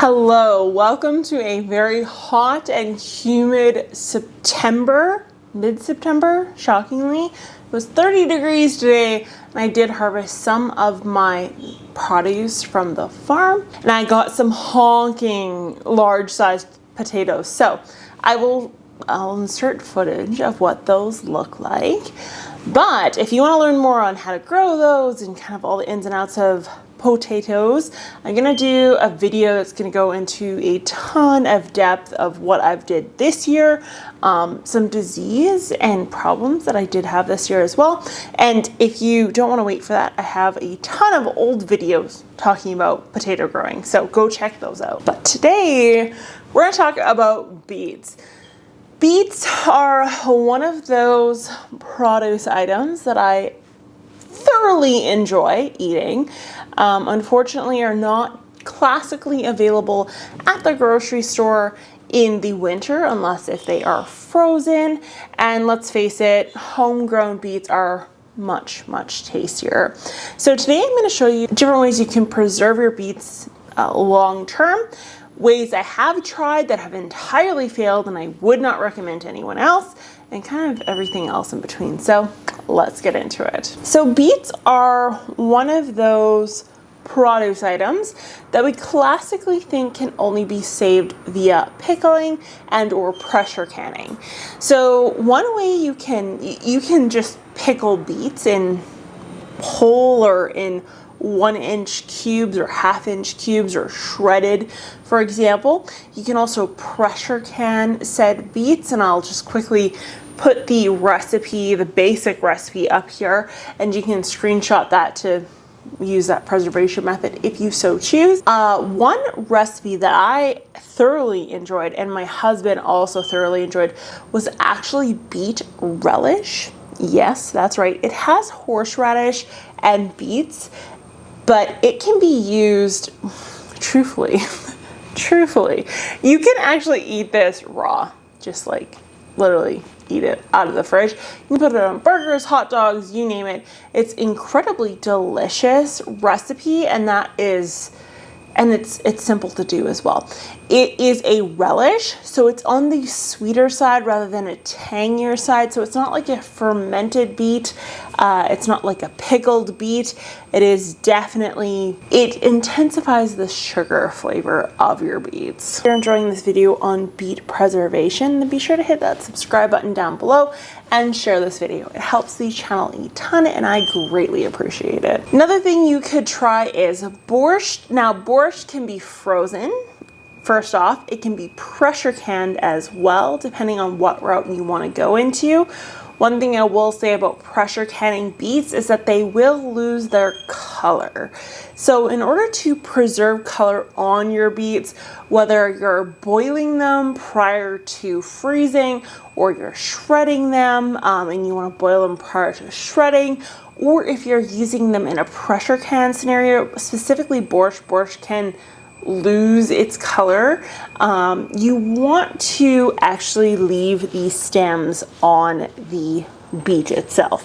Hello, welcome to a very hot and humid September, mid-September, shockingly. It was 30 degrees today, and I did harvest some of my produce from the farm, and I got some honking large-sized potatoes. So I'll insert footage of what those look like. But if you want to learn more on how to grow those and kind of all the ins and outs of potatoes, I'm gonna do a video that's gonna go into a ton of depth of what I've did this year, some disease and problems that I did have this year as well. And if you don't want to wait for that, I have a ton of old videos talking about potato growing, so go check those out. But today we're gonna talk about beets. Beets are one of those produce items that I thoroughly enjoy eating. Unfortunately, are not classically available at the grocery store in the winter unless if they are frozen. And let's face it, homegrown beets are much tastier. So today I'm going to show you different ways you can preserve your beets long term, ways I have tried that have entirely failed and I would not recommend to anyone else, and kind of everything else in between. So let's get into it. So beets are one of those produce items that we classically think can only be saved via pickling and or pressure canning. So one way you can just pickle beets in whole or in 1-inch cubes or 1/2-inch cubes or shredded, for example. You can also pressure can said beets, and I'll just quickly put the recipe, the basic recipe up here, and you can screenshot that to use that preservation method if you so choose. One recipe that I thoroughly enjoyed and my husband also thoroughly enjoyed was actually beet relish. Yes, that's right. It has horseradish and beets, but it can be used, truthfully, you can actually eat this raw, just like literally eat it out of the fridge. You can put it on burgers, hot dogs, you name it. It's incredibly delicious recipe, and it's simple to do as well. It is a relish, so it's on the sweeter side rather than a tangier side. So it's not like a fermented beet. It's not like a pickled beet. It intensifies the sugar flavor of your beets. If you're enjoying this video on beet preservation, then be sure to hit that subscribe button down below and share this video. It helps the channel a ton and I greatly appreciate it. Another thing you could try is borscht. Now borscht can be frozen. First off, it can be pressure canned as well, depending on what route you want to go into. One thing I will say about pressure canning beets is that they will lose their color. So in order to preserve color on your beets, whether you're boiling them prior to freezing or you're shredding them and you want to boil them prior to shredding, or if you're using them in a pressure can scenario, specifically borscht can lose its color. You want to actually leave the stems on the beet itself.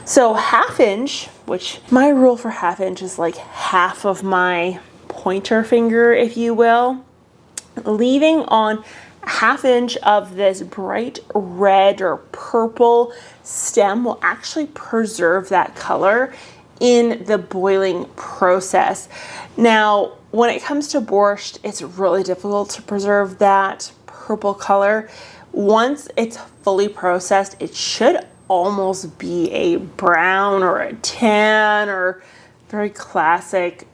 So 1/2-inch, which my rule for 1/2-inch is like half of my pointer finger, if you will, leaving on 1/2-inch of this bright red or purple stem will actually preserve that color in the boiling process. Now, when it comes to borscht, it's really difficult to preserve that purple color. Once it's fully processed, it should almost be a brown or a tan or very classic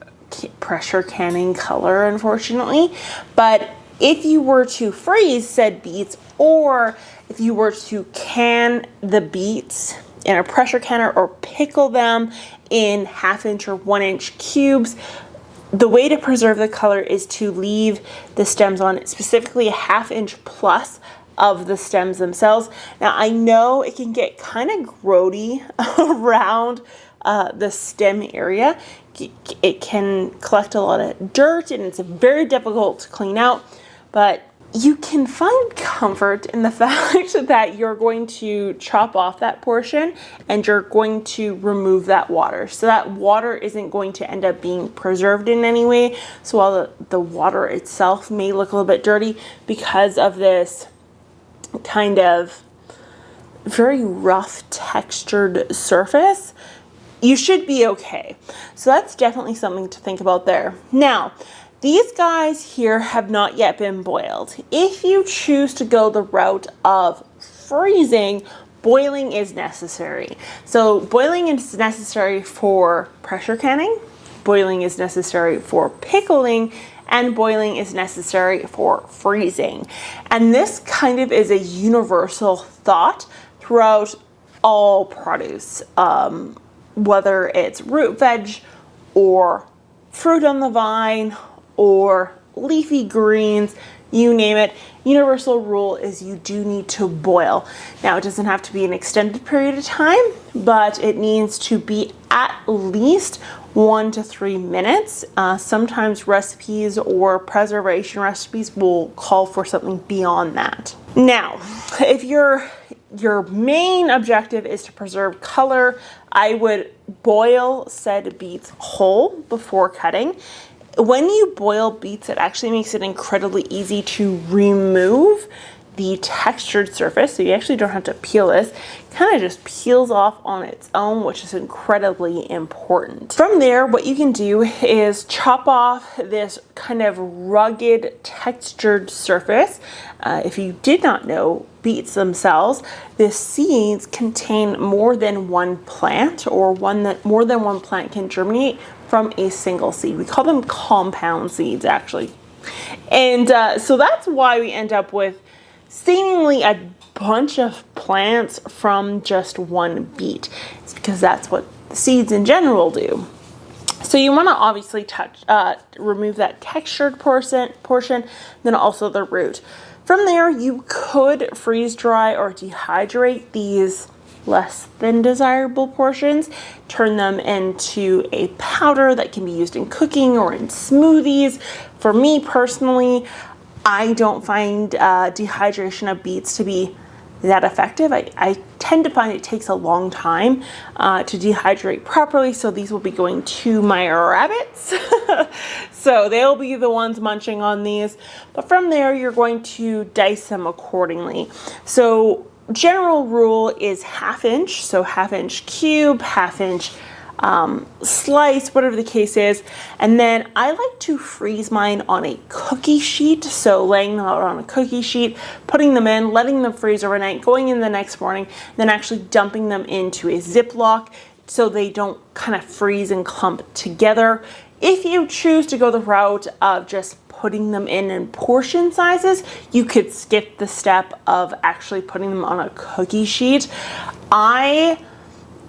pressure canning color, unfortunately. But if you were to freeze said beets, or if you were to can the beets in a pressure canner or pickle them in 1/2-inch or 1-inch cubes, the way to preserve the color is to leave the stems on, specifically a 1/2-inch plus of the stems themselves. Now I know it can get kind of grody around the stem area. It can collect a lot of dirt and it's very difficult to clean out, but you can find comfort in the fact that you're going to chop off that portion and you're going to remove that water. So that water isn't going to end up being preserved in any way. So while the water itself may look a little bit dirty because of this kind of very rough textured surface, you should be okay. So that's definitely something to think about there. Now, these guys here have not yet been boiled. If you choose to go the route of freezing, boiling is necessary. So boiling is necessary for pressure canning, boiling is necessary for pickling, and boiling is necessary for freezing. And this kind of is a universal thought throughout all produce, whether it's root veg or fruit on the vine or leafy greens, you name it. Universal rule is you do need to boil. Now, it doesn't have to be an extended period of time, but it needs to be at least 1 to 3 minutes. Sometimes recipes or preservation recipes will call for something beyond that. Now, if your main objective is to preserve color, I would boil said beets whole before cutting. When you boil beets, it actually makes it incredibly easy to remove the textured surface. So you actually don't have to peel this. It kind of just peels off on its own, which is incredibly important. From there, what you can do is chop off this kind of rugged textured surface. If you did not know, beets themselves, the seeds contain more than one plant, or more than one plant can germinate from a single seed. We call them compound seeds, actually. And so that's why we end up with seemingly a bunch of plants from just one beet. It's because that's what the seeds in general do. So you want to obviously remove that textured portion, then also the root. From there, you could freeze dry or dehydrate these less than desirable portions, turn them into a powder that can be used in cooking or in smoothies. For me personally, I don't find dehydration of beets to be that effective. I tend to find it takes a long time to dehydrate properly, so these will be going to my rabbits. So they'll be the ones munching on these. But from there, you're going to dice them accordingly. So general rule is 1/2 inch, so 1/2 inch cube, 1/2 inch slice, whatever the case is. And then I like to freeze mine on a cookie sheet. So laying them out on a cookie sheet, putting them in, letting them freeze overnight, going in the next morning, then actually dumping them into a Ziploc so they don't kind of freeze and clump together. If you choose to go the route of just putting them in portion sizes, you could skip the step of actually putting them on a cookie sheet. I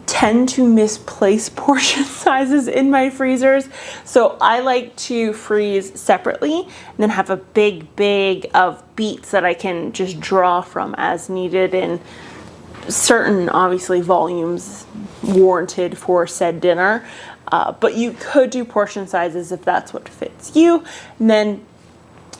tend to misplace portion sizes in my freezers, so I like to freeze separately and then have a big bag of beets that I can just draw from as needed in certain, obviously, volumes warranted for said dinner. But you could do portion sizes if that's what fits you. And then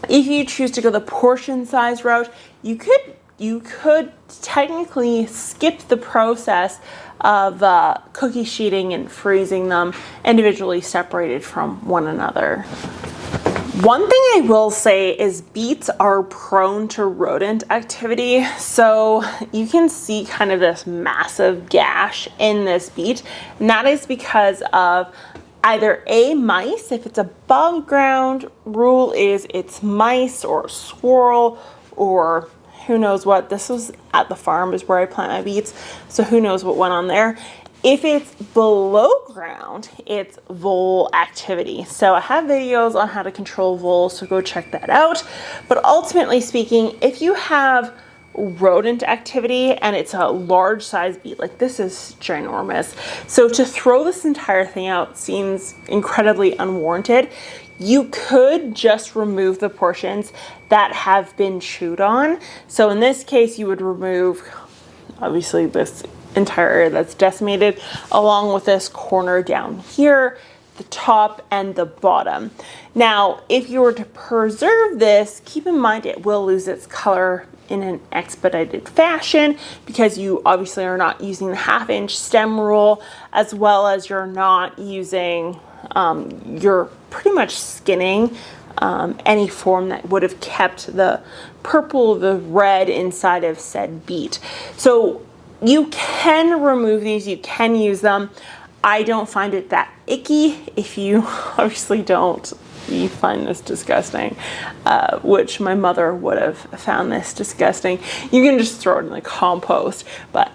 if you choose to go the portion size route, you could technically skip the process of cookie sheeting and freezing them individually separated from one another. One thing I will say is beets are prone to rodent activity. So you can see kind of this massive gash in this beet, and that is because of either mice. If it's above ground, rule is it's mice or squirrel or who knows what. This was at the farm is where I plant my beets, so who knows what went on there. If it's below ground, it's vole activity. So I have videos on how to control voles, so go check that out. But ultimately speaking, if you have rodent activity and it's a large size beet, like this is ginormous. So to throw this entire thing out seems incredibly unwarranted. You could just remove the portions that have been chewed on. So in this case, you would remove, obviously, this entire area that's decimated, along with this corner down here. the top and the bottom. Now, if you were to preserve this, keep in mind it will lose its color in an expedited fashion because you obviously are not using the 1/2 inch stem rule, as well as you're not using, you're pretty much skinning any form that would have kept the purple, the red inside of said beet. So you can remove these, you can use them. I don't find it that icky. If you obviously don't, you find this disgusting, which my mother would have found this disgusting. You can just throw it in the compost, but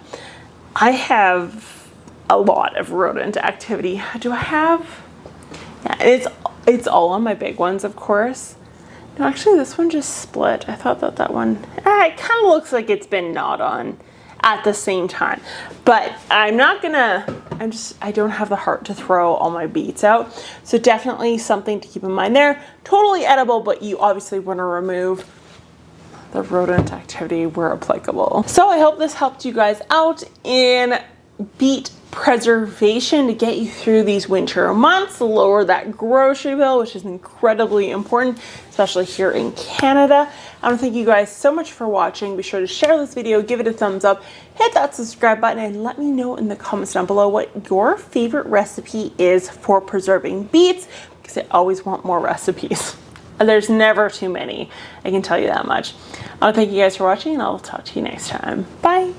I have a lot of rodent activity. Do I have? Yeah, it's all on my big ones, of course. No, actually this one just split. I thought that one, it kind of looks like it's been gnawed on at the same time, but I'm not gonna, I don't have the heart to throw all my beets out. So definitely something to keep in mind there. Totally edible, but you obviously want to remove the rodent activity where applicable. So I hope this helped you guys out in beet preservation to get you through these winter months, lower that grocery bill, which is incredibly important, especially here in Canada. I want to thank you guys so much for watching. Be sure to share this video, give it a thumbs up, hit that subscribe button, and let me know in the comments down below what your favorite recipe is for preserving beets, because I always want more recipes. There's never too many, I can tell you that much. I want to thank you guys for watching, and I'll talk to you next time. Bye.